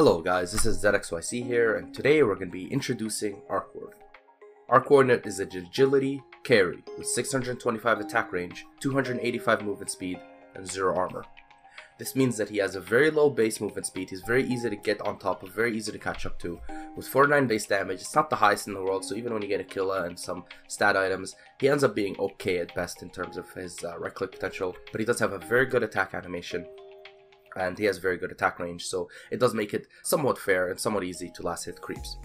Hello guys, this is zxyc here, and today we're going to be introducing Arc Warden. Arc Warden is an agility carry with 625 attack range, 285 movement speed, and 0 armor. This means that he has a very low base movement speed, he's very easy to get on top of, very easy to catch up to. With 49 base damage, it's not the highest in the world, so even when you get a killer and some stat items, he ends up being okay at best in terms of his right click potential, but he does have a very good attack animation. And he has very good attack range, so it does make it somewhat fair and somewhat easy to last hit creeps.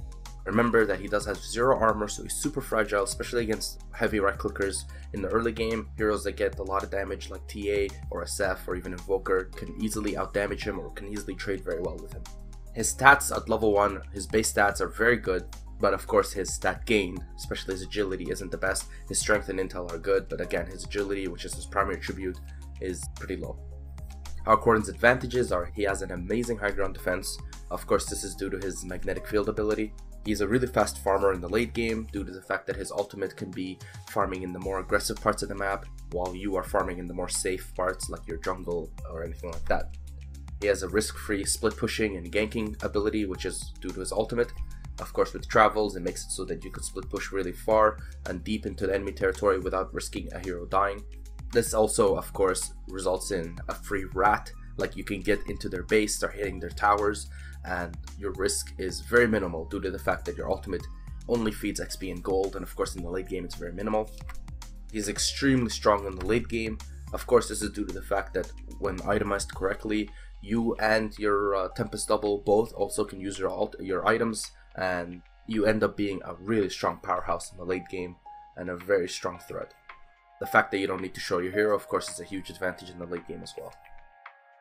Remember that he does have 0 armor, so he's super fragile, especially against heavy right clickers in the early game. Heroes that get a lot of damage like TA or SF or even Invoker can easily outdamage him or can easily trade very well with him. His stats at level 1, his base stats are very good, but of course his stat gain, especially his agility, isn't the best. His strength and intel are good, but again his agility, which is his primary attribute, is pretty low. Arc Warden's advantages are he has an amazing high ground defense. Of course, this is due to his magnetic field ability. He's a really fast farmer in the late game due to the fact that his ultimate can be farming in the more aggressive parts of the map while you are farming in the more safe parts like your jungle or anything like that. He has a risk-free split pushing and ganking ability, which is due to his ultimate. Of course, with travels, it makes it so that you can split push really far and deep into the enemy territory without risking a hero dying. This also, of course, results in a free rat, like you can get into their base, start hitting their towers, and your risk is very minimal due to the fact that your ultimate only feeds XP and gold, and of course in the late game it's very minimal. He's extremely strong in the late game. Of course, this is due to the fact that when itemized correctly, you and your Tempest Double both also can use your items, and you end up being a really strong powerhouse in the late game and a very strong threat. The fact that you don't need to show your hero, of course, is a huge advantage in the late game as well.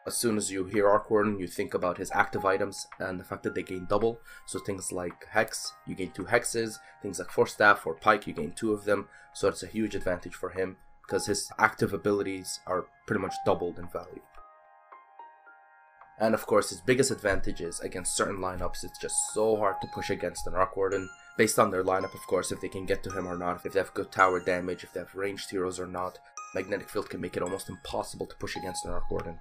As soon as you hear Arc Warden, you think about his active items and the fact that they gain double. So things like Hex, you gain 2 Hexes. Things like Force Staff or Pike, you gain 2 of them. So it's a huge advantage for him because his active abilities are pretty much doubled in value. And of course, his biggest advantage is against certain lineups, it's just so hard to push against an Arc Warden. Based on their lineup, of course, if they can get to him or not, if they have good tower damage, if they have ranged heroes or not. Magnetic Field can make it almost impossible to push against an Arc Warden,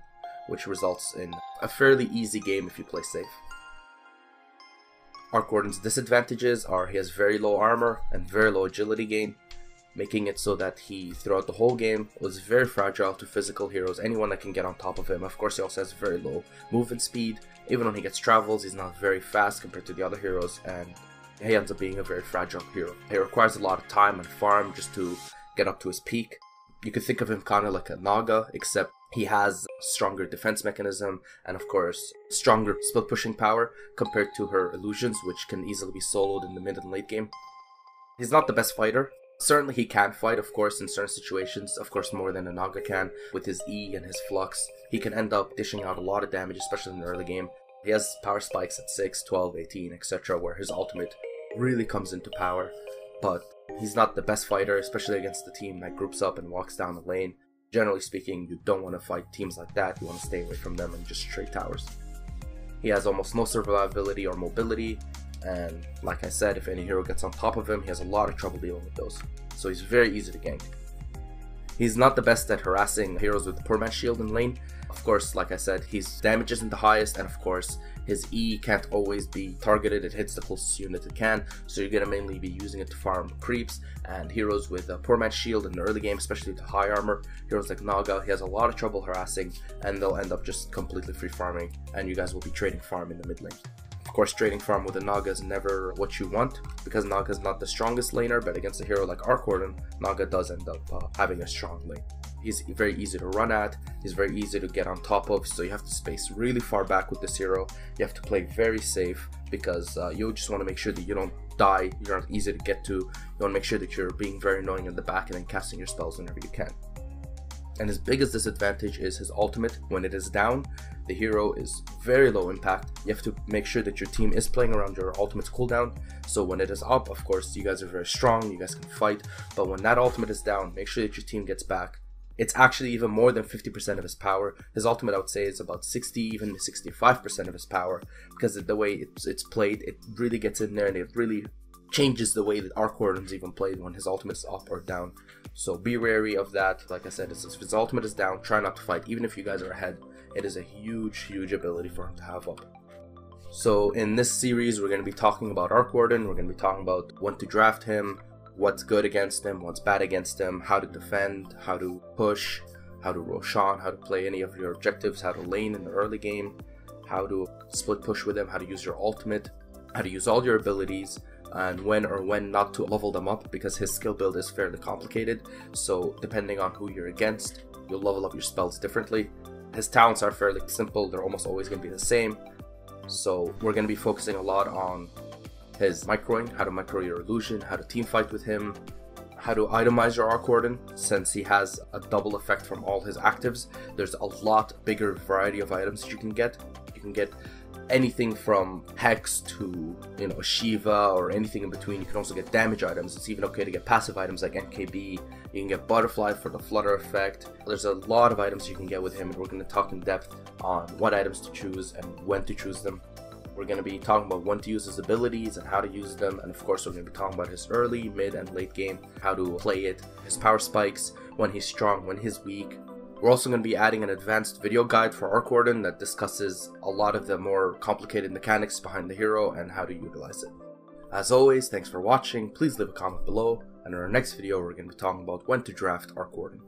which results in a fairly easy game if you play safe. Arc Warden's disadvantages are he has very low armor and very low agility gain, making it so that he, throughout the whole game, was very fragile to physical heroes, anyone that can get on top of him. Of course, he also has very low movement speed. Even when he gets travels, he's not very fast compared to the other heroes, and he ends up being a very fragile hero. He requires a lot of time and farm just to get up to his peak. You could think of him kind of like a Naga, except he has stronger defense mechanism and of course stronger split pushing power compared to her illusions, which can easily be soloed in the mid and late game. He's not the best fighter. Certainly he can fight, of course, in certain situations, of course more than a Naga can. With his E and his Flux, he can end up dishing out a lot of damage, especially in the early game. He has power spikes at 6, 12, 18, etc. where his ultimate really comes into power, but he's not the best fighter, especially against a team that groups up and walks down the lane. Generally speaking, you don't want to fight teams like that, you want to stay away from them and just trade towers. He has almost no survivability or mobility, and like I said, if any hero gets on top of him, he has a lot of trouble dealing with those, so he's very easy to gank. He's not the best at harassing heroes with the poor man's shield in lane. Of course, like I said, his damage isn't the highest, and of course his E can't always be targeted, it hits the closest unit it can, so you're going to mainly be using it to farm creeps, and heroes with a poor man's shield in the early game, especially with high armor, heroes like Naga, he has a lot of trouble harassing, and they'll end up just completely free farming, and you guys will be trading farm in the mid lane. Of course, trading farm with a Naga is never what you want, because Naga is not the strongest laner, but against a hero like Arc Warden, Naga does end up having a strong lane. He's very easy to run at, he's very easy to get on top of, so you have to space really far back with this hero. You have to play very safe, because you just want to make sure that you don't die, you're not easy to get to, you want to make sure that you're being very annoying in the back and then casting your spells whenever you can. And his biggest disadvantage is his ultimate. When it is down, the hero is very low impact. You have to make sure that your team is playing around your ultimate's cooldown. So when it is up, of course, you guys are very strong, you guys can fight. But when that ultimate is down, make sure that your team gets back. It's actually even more than 50% of his power. His ultimate, I would say, is about 60, even 65% of his power. Because the way it's played, it really gets in there and it really changes the way that Arc Warden's even played when his ultimate is up or down. So be wary of that. Like I said, if his ultimate is down, try not to fight. Even if you guys are ahead, it is a huge ability for him to have up. So in this series, we're going to be talking about Arc Warden. We're going to be talking about when to draft him, what's good against him, what's bad against him, how to defend, how to push, how to Roshan, how to play any of your objectives, how to lane in the early game, how to split push with him, how to use your ultimate, how to use all your abilities, and when or when not to level them up, because his skill build is fairly complicated. So depending on who you're against, you'll level up your spells differently. His talents are fairly simple, they're almost always going to be the same. So we're going to be focusing a lot on his microing, how to micro your illusion, how to team fight with him, how to itemize your Arc Warden, since he has a double effect from all his actives. There's a lot bigger variety of items that you can get. You can get anything from Hex to, Shiva, or anything in between. You can also get damage items. It's even okay to get passive items like NKB. You can get Butterfly for the flutter effect. There's a lot of items you can get with him, and we're going to talk in depth on what items to choose and when to choose them. We're going to be talking about when to use his abilities and how to use them, and of course we're going to be talking about his early, mid, and late game, how to play it, his power spikes, when he's strong, when he's weak. We're also going to be adding an advanced video guide for Arc Warden that discusses a lot of the more complicated mechanics behind the hero and how to utilize it. As always, thanks for watching. Please leave a comment below, and in our next video we're going to be talking about when to draft Arc Warden.